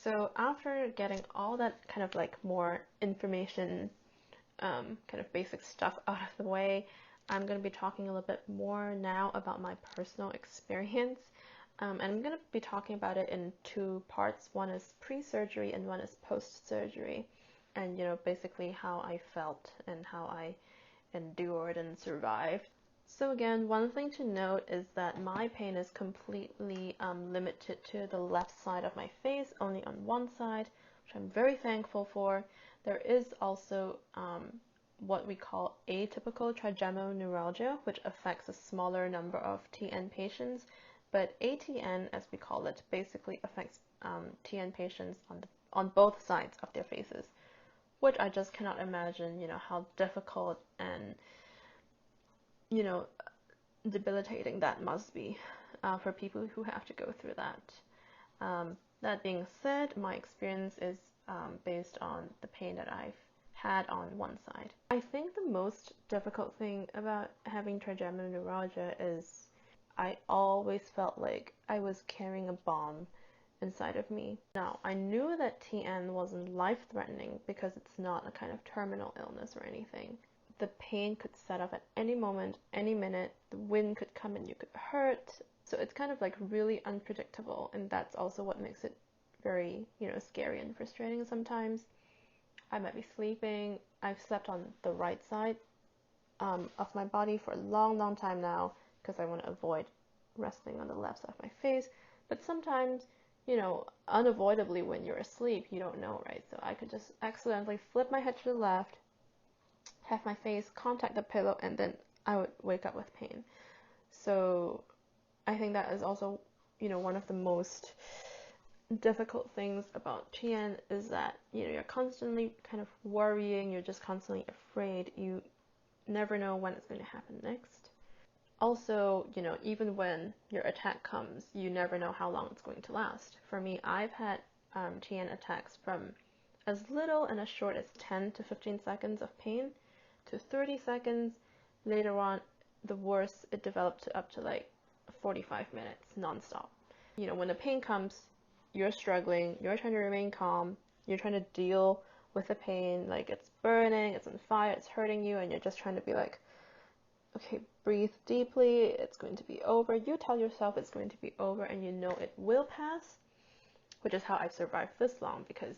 So after getting all that kind of like more information, kind of basic stuff out of the way, I'm going to be talking a little bit more now about my personal experience. And I'm going to be talking about it in two parts. One is pre-surgery and one is post-surgery. And, basically how I felt and how I endured and survived. So again, one thing to note is that my pain is completely limited to the left side of my face, only on one side, which I'm very thankful for. There is also what we call atypical trigeminal neuralgia, which affects a smaller number of TN patients. But ATN, as we call it, basically affects TN patients on both sides of their faces, which I just cannot imagine, how difficult and, debilitating that must be for people who have to go through that. That being said, my experience is based on the pain that I've had on one side. I think the most difficult thing about having trigeminal neuralgia is I always felt like I was carrying a bomb inside of me. Now, I knew that TN wasn't life-threatening because it's not a kind of terminal illness or anything. The pain could set off at any moment, any minute. The wind could come and you could hurt. So it's kind of like really unpredictable, and that's also what makes it very, scary and frustrating sometimes. I might be sleeping. I've slept on the right side of my body for a long, long time now because I want to avoid resting on the left side of my face. But sometimes, unavoidably when you're asleep, you don't know, right? So I could just accidentally flip my head to the left, have my face contact the pillow, and then I would wake up with pain. So I think that is also, one of the most difficult things about TN is that, you're constantly kind of worrying, you're just constantly afraid, you never know when it's going to happen next. Also, even when your attack comes, you never know how long it's going to last. For me, I've had TN attacks from as little and as short as 10 to 15 seconds of pain to 30 seconds. Later on, the worst, it developed to up to like 45 minutes nonstop. When the pain comes, you're struggling, you're trying to remain calm, you're trying to deal with the pain, like it's burning, it's on fire, it's hurting you, and you're just trying to be like, okay, breathe deeply, it's going to be over. You tell yourself it's going to be over, and it will pass, which is how I've survived this long because,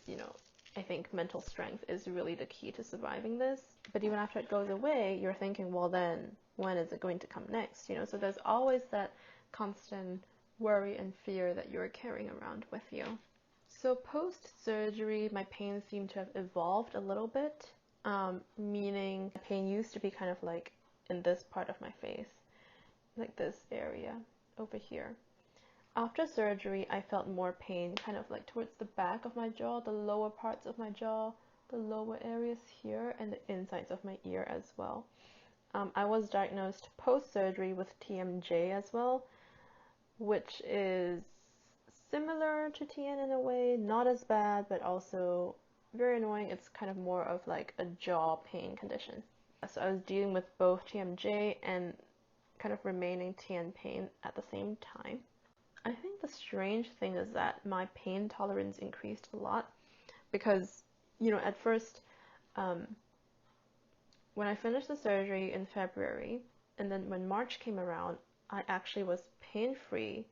I think mental strength is really the key to surviving this. But even after it goes away, you're thinking, well then, when is it going to come next? So there's always that constant worry and fear that you're carrying around with you. So post-surgery, my pain seemed to have evolved a little bit, meaning the pain used to be kind of like in this part of my face, like this area over here. After surgery, I felt more pain kind of like towards the back of my jaw, the lower parts of my jaw, the lower areas here, and the insides of my ear as well. I was diagnosed post-surgery with TMJ as well, which is similar to TN in a way, not as bad, but also very annoying. It's kind of more of like a jaw pain condition. So I was dealing with both TMJ and kind of remaining TN pain at the same time. I think the strange thing is that my pain tolerance increased a lot because, at first, when I finished the surgery in February, and then when March came around, I actually was pain-free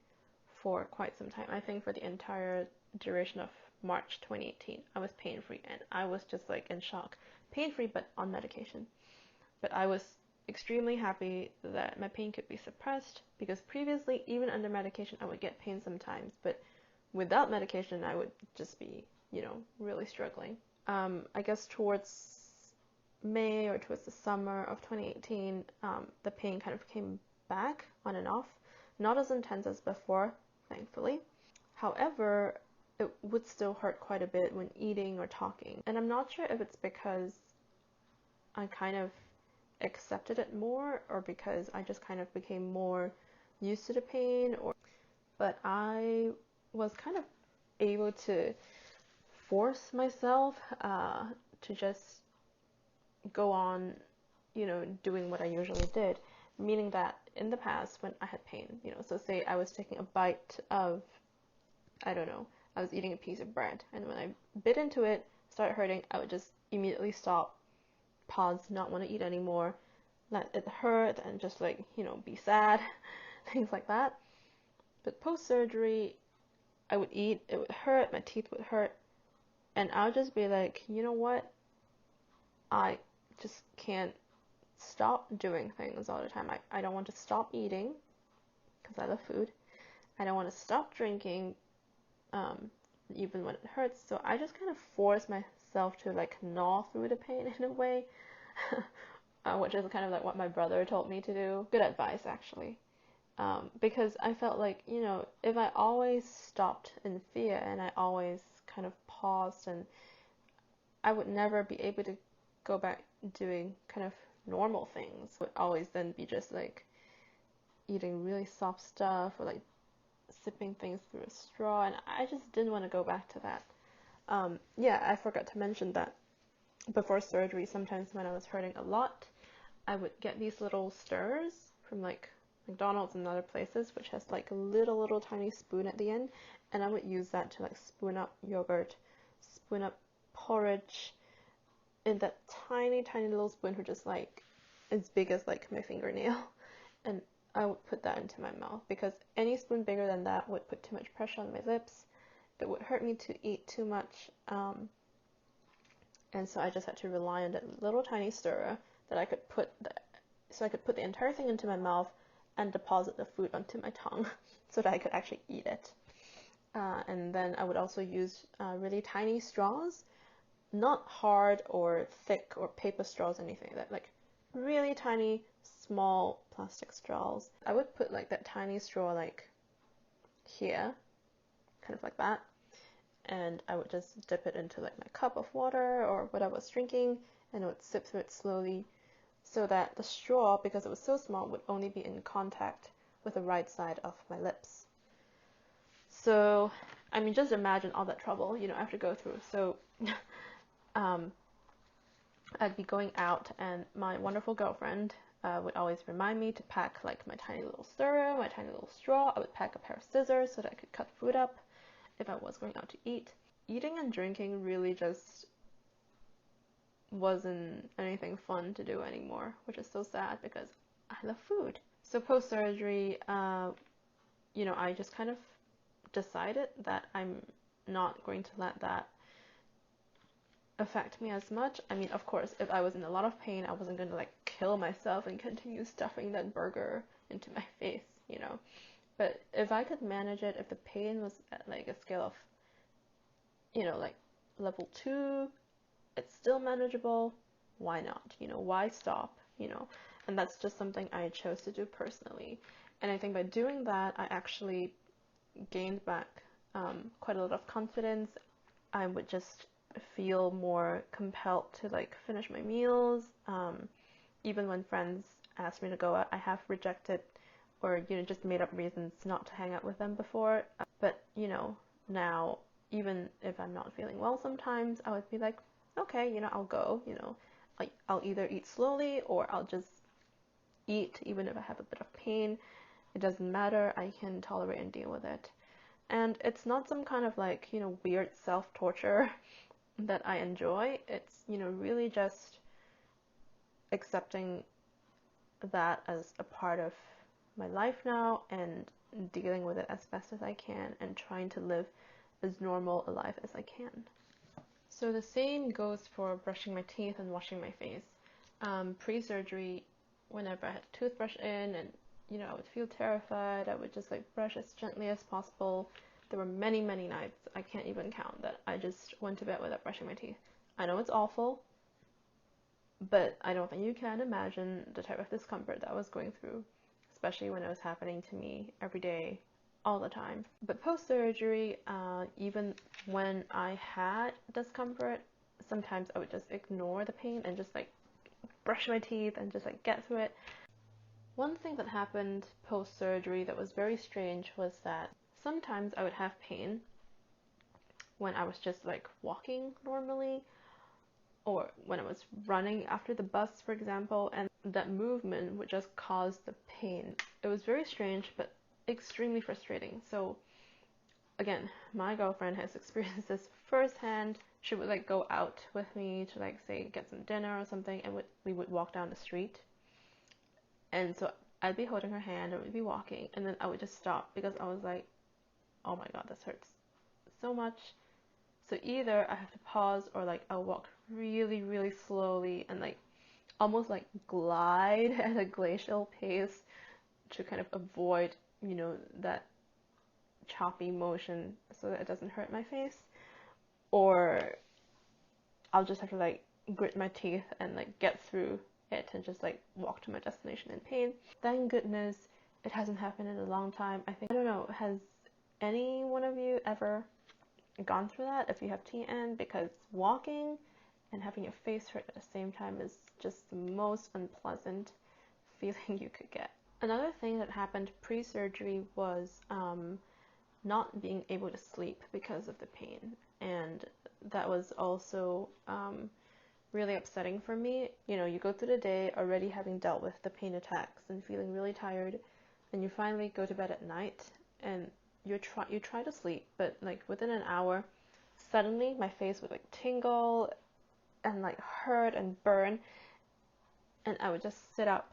for quite some time. I think for the entire duration of March 2018, I was pain-free, and I was just like in shock. Pain-free, but on medication. But I was extremely happy that my pain could be suppressed because previously, even under medication, I would get pain sometimes, but without medication, I would just be, really struggling. I guess towards May or towards the summer of 2018, the pain kind of came back on and off, not as intense as before, thankfully. However, it would still hurt quite a bit when eating or talking. And I'm not sure if it's because I kind of accepted it more or because I just kind of became more used to the pain, but I was kind of able to force myself to just go on, doing what I usually did, meaning that in the past when I had pain, so say I was taking a bite of, I don't know, I was eating a piece of bread, and when I bit into it, started hurting, I would just immediately stop, pause, not want to eat anymore, let it hurt, and just like, be sad, things like that. But post-surgery, I would eat, it would hurt, my teeth would hurt, and I would just be like, you know what? I just can't stop doing things all the time. I don't want to stop eating, because I love food. I don't want to stop drinking, even when it hurts. So I just kind of force myself to like gnaw through the pain in a way, which is kind of like what my brother told me to do. Good advice, actually. Because I felt like, if I always stopped in fear and I always kind of paused, and I would never be able to go back doing kind of normal things. Would always then be just like eating really soft stuff or like sipping things through a straw, and I just didn't want to go back to that. Yeah, I forgot to mention that before surgery, sometimes when I was hurting a lot, I would get these little stirrers from like McDonald's and other places, which has like a little tiny spoon at the end, and I would use that to like spoon up yogurt, spoon up porridge, in that tiny little spoon, which is like as big as like my fingernail, and I would put that into my mouth, because any spoon bigger than that would put too much pressure on my lips. It would hurt me to eat too much, and so I just had to rely on that little tiny stirrer that I could put so I could put the entire thing into my mouth and deposit the food onto my tongue so that I could actually eat it. And then I would also use really tiny straws, not hard or thick or paper straws, anything like that, like really tiny, small plastic straws. I would put like that tiny straw like here, kind of like that, and I would just dip it into like my cup of water or what I was drinking, and I would sip through it slowly, so that the straw, because it was so small, would only be in contact with the right side of my lips. So, I mean, just imagine all that trouble, I have to go through. So, I'd be going out, and my wonderful girlfriend would always remind me to pack like my tiny little stirrer, my tiny little straw. I would pack a pair of scissors so that I could cut food up if I was going out to eat. Eating and drinking really just wasn't anything fun to do anymore, which is so sad because I love food. So post-surgery, I just kind of decided that I'm not going to let that affect me as much. I mean, of course, if I was in a lot of pain, I wasn't going to like kill myself and continue stuffing that burger into my face, But if I could manage it, if the pain was at like a scale of, like level 2, it's still manageable, why not? Why stop? And that's just something I chose to do personally. And I think by doing that, I actually gained back quite a lot of confidence. I would just feel more compelled to like finish my meals. Even when friends asked me to go out, I have rejected or just made up reasons not to hang out with them before. But now, even if I'm not feeling well, sometimes I would be like, okay, I'll go. I'll either eat slowly or I'll just eat, even if I have a bit of pain. It doesn't matter. I can tolerate and deal with it. And it's not some kind of like, weird self-torture that I enjoy. It's, really just accepting that as a part of my life now and dealing with it as best as I can and trying to live as normal a life as I can. So the same goes for brushing my teeth and washing my face. Pre-surgery, whenever I had a toothbrush in and, I would feel terrified, I would just like brush as gently as possible. There were many nights, I can't even count, that I just went to bed without brushing my teeth. I know it's awful, but I don't think you can imagine the type of discomfort that I was going through, especially when it was happening to me every day, all the time. But post-surgery, even when I had discomfort, sometimes I would just ignore the pain and just like brush my teeth and just like get through it. One thing that happened post-surgery that was very strange was that sometimes I would have pain when I was just like walking normally, or when I was running after the bus, for example, and that movement would just cause the pain. It was very strange, but extremely frustrating. So again, my girlfriend has experienced this firsthand. She would like go out with me to like say get some dinner or something, and we would walk down the street. And so I'd be holding her hand and we'd be walking, and then I would just stop because I was like, oh my god, this hurts so much. So either I have to pause, or like I'll walk really, really slowly and like almost like glide at a glacial pace to kind of avoid, you know, that choppy motion so that it doesn't hurt my face. Or I'll just have to like grit my teeth and like get through it and just like walk to my destination in pain. Thank goodness it hasn't happened in a long time. I don't know, has any one of you ever gone through that if you have TN? Because walking and having your face hurt at the same time is just the most unpleasant feeling you could get. Another thing that happened pre-surgery was not being able to sleep because of the pain, and that was also really upsetting for me. You know, you go through the day already having dealt with the pain attacks and feeling really tired, and you finally go to bed at night and you try to sleep, but like within an hour, suddenly my face would like tingle and like hurt and burn, and I would just sit up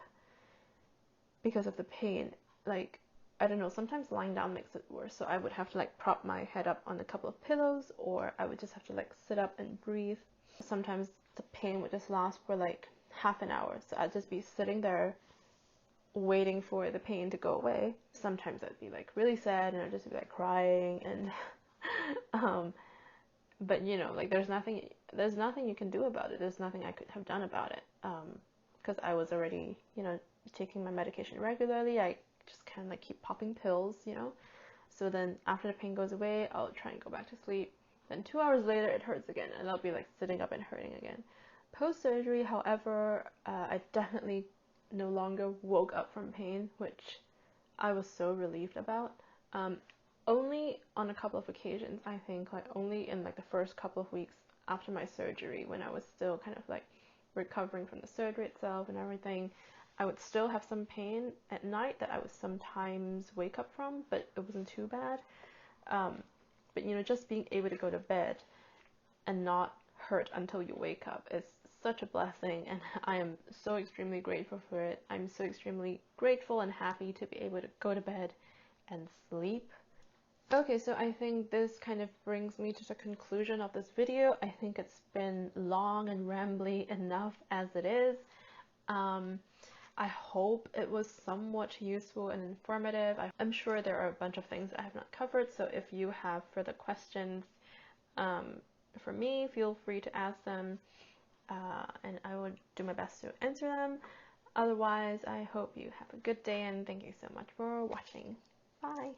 because of the pain. Like, I don't know, sometimes lying down makes it worse, so I would have to like prop my head up on a couple of pillows, or I would just have to like sit up and breathe. Sometimes the pain would just last for like half an hour, so I'd just be sitting there waiting for the pain to go away. Sometimes I'd be like really sad and I'd just be like crying, and but you know, like there's nothing you can do about it. There's nothing I could have done about it, because I was already, you know, taking my medication regularly. I just kind of like keep popping pills, you know. So then after the pain goes away, I'll try and go back to sleep. Then 2 hours later, it hurts again, and I'll be like sitting up and hurting again. Post-surgery, however, I definitely no longer woke up from pain, which I was so relieved about. Only on a couple of occasions, I think, like only in like the first couple of weeks after my surgery, when I was still kind of like recovering from the surgery itself and everything, I would still have some pain at night that I would sometimes wake up from, but it wasn't too bad. But you know, just being able to go to bed and not hurt until you wake up is such a blessing, and I am so extremely grateful for it. I'm so extremely grateful and happy to be able to go to bed and sleep. Okay, so I think this kind of brings me to the conclusion of this video. I think it's been long and rambly enough as it is. I hope it was somewhat useful and informative. I'm sure there are a bunch of things I have not covered, so if you have further questions for me, feel free to ask them, and I will do my best to answer them. Otherwise, I hope you have a good day, and thank you so much for watching. Bye!